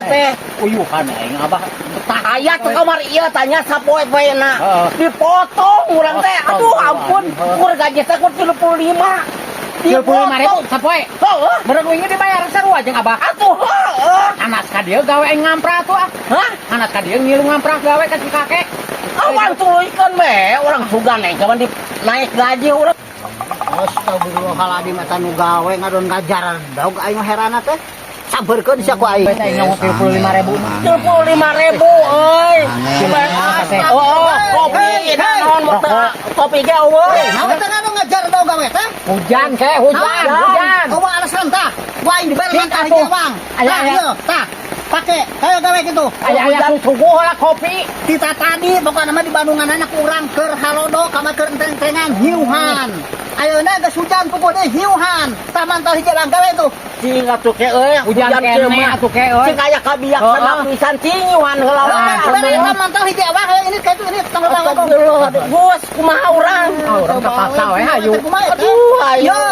teh. Uyuhan aing abah. Aya tuh kamar ieu tanya sapoe-poena. Dipotong urang teh. Aduh ampun, kur gaji teh kur 35. 35.000 sapoe. Heuh. Bener wingi dibayar sarua jeung abah. Atuh heuh. Anak ka dieu gawe aing ngampra tuh ah. Hah? Anak ka dieu ngilu ngampra gawe ka si kakek. Awan tuluykeun we, urang sugan nih kapan naik gaji urang. Astagfirullahaladzim eta nu gawe ngadon ngajar daog aing herana teh. Sabarkeun sia ku aing. Aing ngomong 35.000. 35.000 euy. Oh, kopi naon mata kopi ge euy. Naon teh ngadu ngajar daog gawe teh? Hujan hujan. Eueuh alasan tah. Ku aing dibere langkah Atuh. hiji bang. Aya. Tah. Pake kayak gawe gitu. Aya suguh lah kopi. Kita tadi pokoknya mah di Bandungan anak kurang keur halodo kama keur enteng-entengan hiuhan. Ayeuna geus hujan pokoknya hiuhan. Tah mantau hiji lang gawe tuh. Cing atuh ke euy, Hujan kene atuh ke euy. cing aya kabiak sana pisan cinyuan heula Bener eta mantau hiji abah ini kayak ini tanggal tanggal. Astagfirullah, Gus, kumaha urang? Urang terpaksa we hayu. Kumaha eta? Aduh, ayo. Yo.